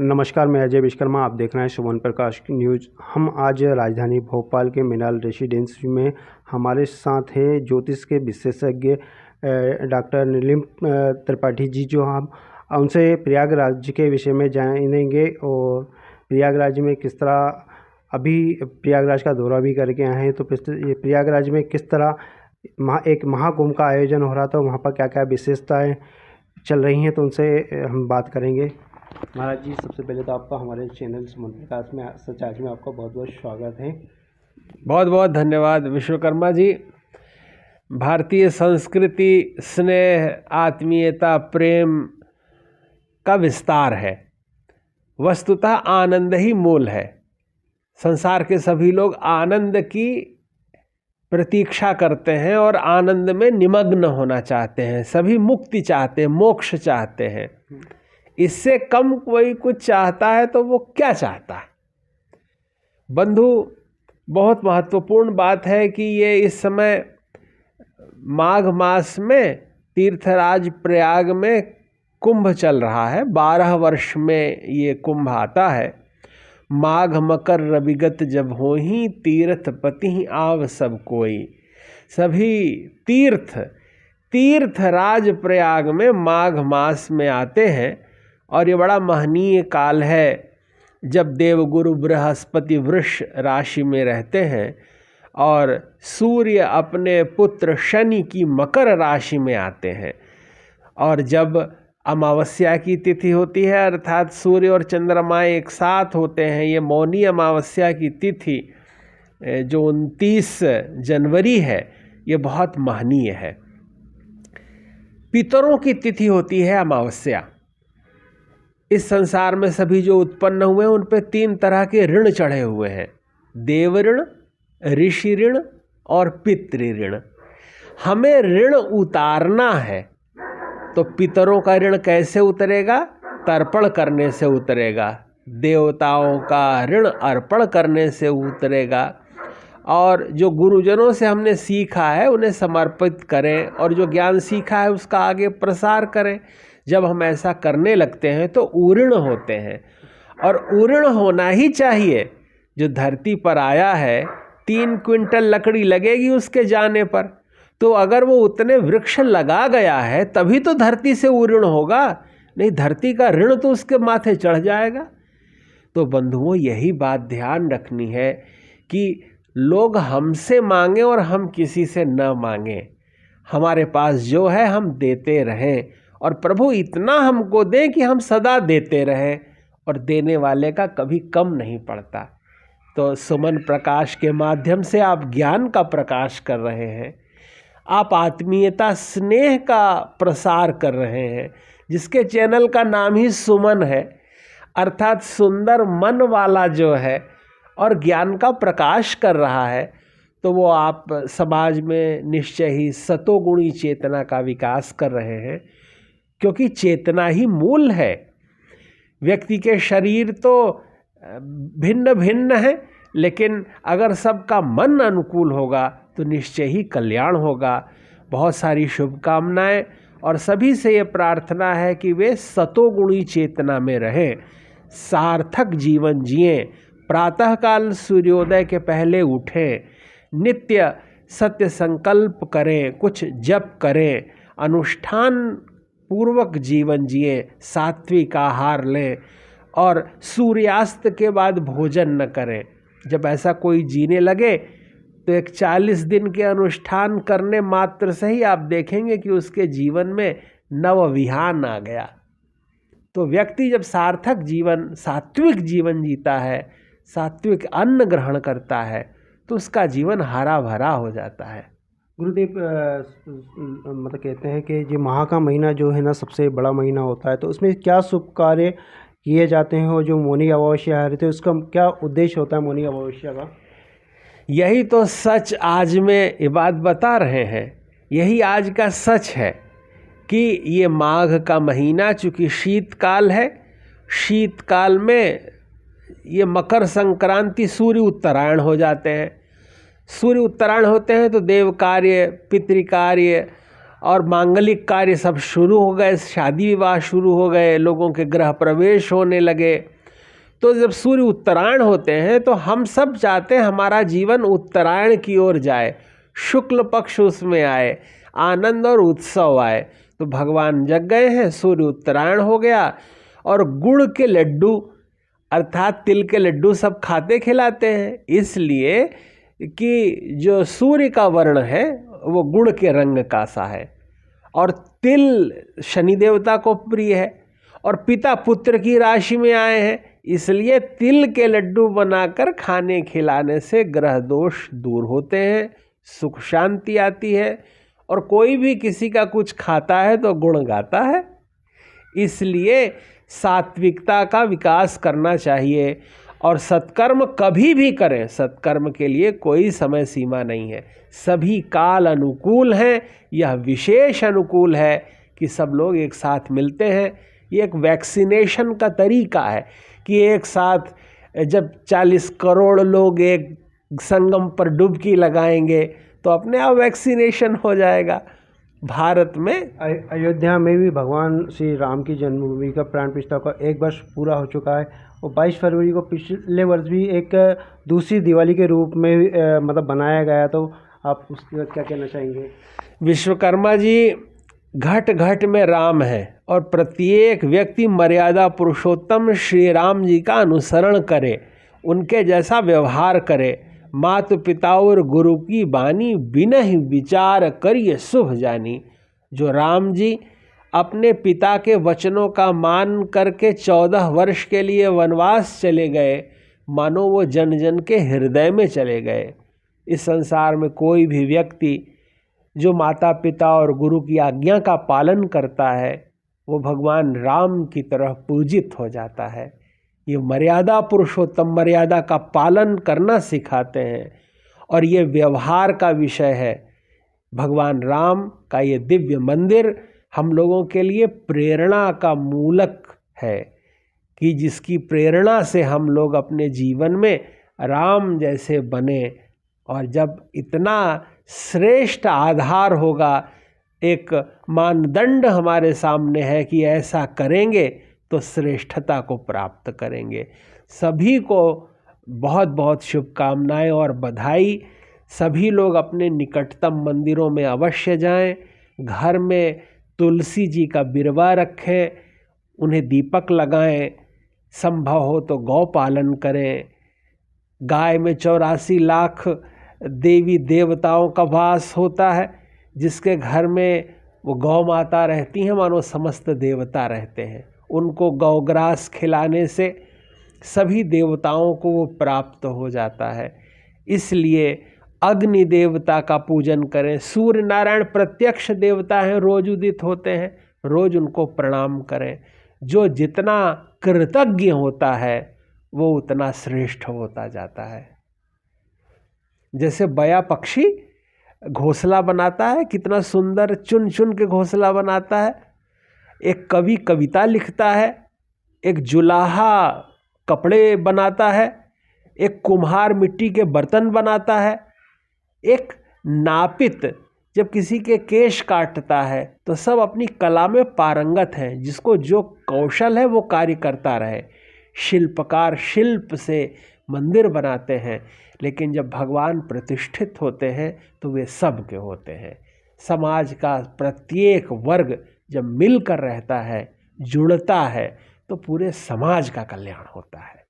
नमस्कार, मैं अजय विश्वकर्मा। आप देख रहे हैं सुमन प्रकाश की न्यूज़। हम आज राजधानी भोपाल के मीनाल रेसिडेंसी में हमारे साथ हैं ज्योतिष के विशेषज्ञ डॉक्टर नीलिम त्रिपाठी जी, जो हम उनसे प्रयागराज के विषय में जानेंगे और प्रयागराज में किस तरह अभी प्रयागराज का दौरा भी करके आए हैं, तो प्रयागराज में किस तरह एक महाकुंभ का आयोजन हो रहा था, वहाँ पर क्या क्या विशेषताएँ चल रही हैं, तो उनसे हम बात करेंगे। महाराज जी, सबसे पहले तो आपका हमारे चैनल सुमन प्रकाश में सच में आपका बहुत बहुत स्वागत है। बहुत बहुत धन्यवाद विश्वकर्मा जी। भारतीय संस्कृति स्नेह, आत्मीयता, प्रेम का विस्तार है। वस्तुतः आनंद ही मूल है। संसार के सभी लोग आनंद की प्रतीक्षा करते हैं और आनंद में निमग्न होना चाहते हैं। सभी मुक्ति चाहते हैं, मोक्ष चाहते हैं। इससे कम कोई कुछ चाहता है तो वो क्या चाहता है? बंधु, बहुत महत्वपूर्ण बात है कि ये इस समय माघ मास में तीर्थराज प्रयाग में कुंभ चल रहा है। 12 वर्ष में ये कुंभ आता है। माघ मकर रविगत जब होही, तीर्थ पति आव सब कोई। सभी तीर्थराज प्रयाग में माघ मास में आते हैं और ये बड़ा महनीय काल है जब देवगुरु बृहस्पति वृष राशि में रहते हैं और सूर्य अपने पुत्र शनि की मकर राशि में आते हैं। और जब अमावस्या की तिथि होती है, अर्थात सूर्य और चंद्रमा एक साथ होते हैं, ये मौनी अमावस्या की तिथि जो 29 जनवरी है, ये बहुत महनीय है। पितरों की तिथि होती है अमावस्या। इस संसार में सभी जो उत्पन्न हुए हैं उन पे 3 तरह के ऋण चढ़े हुए हैं: देव ऋण, ऋषि ऋण और पितृ ऋण। हमें ऋण उतारना है तो पितरों का ऋण कैसे उतरेगा? तर्पण करने से उतरेगा। देवताओं का ऋण अर्पण करने से उतरेगा। और जो गुरुजनों से हमने सीखा है उन्हें समर्पित करें और जो ज्ञान सीखा है उसका आगे प्रसार करें। जब हम ऐसा करने लगते हैं तो उऋण होते हैं, और उऋण होना ही चाहिए। जो धरती पर आया है, 3 क्विंटल लकड़ी लगेगी उसके जाने पर। तो अगर वो उतने वृक्ष लगा गया है तभी तो धरती से उऋण होगा, नहीं धरती का ऋण तो उसके माथे चढ़ जाएगा। तो बंधुओं, यही बात ध्यान रखनी है कि लोग हमसे मांगें और हम किसी से न मांगें। हमारे पास जो है हम देते रहें, और प्रभु इतना हमको दें कि हम सदा देते रहें, और देने वाले का कभी कम नहीं पड़ता। तो सुमन प्रकाश के माध्यम से आप ज्ञान का प्रकाश कर रहे हैं, आप आत्मीयता स्नेह का प्रसार कर रहे हैं, जिसके चैनल का नाम ही सुमन है, अर्थात सुंदर मन वाला जो है, और ज्ञान का प्रकाश कर रहा है। तो वो आप समाज में निश्चय ही सतोगुणी चेतना का विकास कर रहे हैं, क्योंकि चेतना ही मूल है। व्यक्ति के शरीर तो भिन्न भिन्न है, लेकिन अगर सबका मन अनुकूल होगा तो निश्चय ही कल्याण होगा। बहुत सारी शुभकामनाएं, और सभी से ये प्रार्थना है कि वे सतोगुणी चेतना में रहें, सार्थक जीवन जिएं, प्रातःकाल सूर्योदय के पहले उठें, नित्य सत्य संकल्प करें, कुछ जप करें, अनुष्ठान पूर्वक जीवन जिए, सात्विक आहार लें और सूर्यास्त के बाद भोजन न करें। जब ऐसा कोई जीने लगे तो एक 40 दिन के अनुष्ठान करने मात्र से ही आप देखेंगे कि उसके जीवन में नव विहान आ गया। तो व्यक्ति जब सार्थक जीवन, सात्विक जीवन जीता है, सात्विक अन्न ग्रहण करता है, तो उसका जीवन हरा भरा हो जाता है। गुरुदेव, मतलब कहते हैं कि जो माह का महीना जो है ना, सबसे बड़ा महीना होता है, तो उसमें क्या शुभ कार्य किए जाते हैं, और जो मौनी अमावस्या आ रही थी उसका क्या उद्देश्य होता है मौनी अमावस्या का? यही तो सच आज में ये बात बता रहे हैं। यही आज का सच है कि ये माघ का महीना चूँकि शीतकाल है, शीतकाल में ये मकर संक्रांति सूर्य उत्तरायण हो जाते हैं। सूर्य उत्तरायण होते हैं तो देव कार्य, पितृ कार्य और मांगलिक कार्य सब शुरू हो गए, शादी विवाह शुरू हो गए, लोगों के गृह प्रवेश होने लगे। तो जब सूर्य उत्तरायण होते हैं तो हम सब चाहते हैं हमारा जीवन उत्तरायण की ओर जाए, शुक्ल पक्ष उसमें आए, आनंद और उत्सव आए। तो भगवान जग गए हैं, सूर्य उत्तरायण हो गया और गुड़ के लड्डू अर्थात तिल के लड्डू सब खाते खिलाते हैं, इसलिए कि जो सूर्य का वर्ण है वो गुड़ के रंग का सा है। और तिल शनि देवता को प्रिय है और पिता पुत्र की राशि में आए हैं, इसलिए तिल के लड्डू बनाकर खाने खिलाने से ग्रह दोष दूर होते हैं, सुख शांति आती है और कोई भी किसी का कुछ खाता है तो गुण गाता है। इसलिए सात्विकता का विकास करना चाहिए और सत्कर्म कभी भी करें, सत्कर्म के लिए कोई समय सीमा नहीं है, सभी काल अनुकूल हैं। यह विशेष अनुकूल है कि सब लोग एक साथ मिलते हैं। ये एक वैक्सीनेशन का तरीका है कि एक साथ जब 40 करोड़ लोग एक संगम पर डुबकी लगाएंगे तो अपने आप वैक्सीनेशन हो जाएगा। भारत में अयोध्या में भी भगवान श्री राम की जन्मभूमि का प्राण प्रतिष्ठा का 1 वर्ष पूरा हो चुका है और 22 फरवरी को पिछले वर्ष भी एक दूसरी दिवाली के रूप में मतलब बनाया गया। तो आप उसके बाद क्या कहना चाहेंगे? विश्वकर्मा जी घट घट में राम है और प्रत्येक व्यक्ति मर्यादा पुरुषोत्तम श्री राम जी का अनुसरण करे, उनके जैसा व्यवहार करे। मातु पिता और गुरु की बानी बिनहि विचार करिए शुभ जानी। जो राम जी अपने पिता के वचनों का मान करके 14 वर्ष के लिए वनवास चले गए, मानो वो जन जन के हृदय में चले गए। इस संसार में कोई भी व्यक्ति जो माता पिता और गुरु की आज्ञा का पालन करता है वो भगवान राम की तरह पूजित हो जाता है। ये मर्यादा पुरुषोत्तम मर्यादा का पालन करना सिखाते हैं और ये व्यवहार का विषय है। भगवान राम का ये दिव्य मंदिर हम लोगों के लिए प्रेरणा का मूलक है कि जिसकी प्रेरणा से हम लोग अपने जीवन में राम जैसे बने। और जब इतना श्रेष्ठ आधार होगा, एक मानदंड हमारे सामने है कि ऐसा करेंगे तो श्रेष्ठता को प्राप्त करेंगे। सभी को बहुत बहुत शुभकामनाएं और बधाई। सभी लोग अपने निकटतम मंदिरों में अवश्य जाएं, घर में तुलसी जी का बिरवा रखें, उन्हें दीपक लगाएं, संभव हो तो गौ पालन करें। गाय में 84 लाख देवी देवताओं का वास होता है, जिसके घर में वो गौ माता रहती हैं मानो समस्त देवता रहते हैं। उनको गौग्रास खिलाने से सभी देवताओं को वो प्राप्त हो जाता है। इसलिए अग्नि देवता का पूजन करें। सूर्य नारायण प्रत्यक्ष देवता हैं, रोज उदित होते हैं, रोज उनको प्रणाम करें। जो जितना कृतज्ञ होता है वो उतना श्रेष्ठ होता जाता है। जैसे बया पक्षी घोंसला बनाता है, कितना सुंदर चुन चुन के घोंसला बनाता है। एक कवि कविता लिखता है, एक जुलाहा कपड़े बनाता है, एक कुम्हार मिट्टी के बर्तन बनाता है, एक नापित जब किसी के केश काटता है। तो सब अपनी कला में पारंगत हैं, जिसको जो कौशल है वो कार्य करता रहे। शिल्पकार शिल्प से मंदिर बनाते हैं, लेकिन जब भगवान प्रतिष्ठित होते हैं तो वे सब के होते हैं। समाज का प्रत्येक वर्ग जब मिलकर रहता है, जुड़ता है, तो पूरे समाज का कल्याण होता है।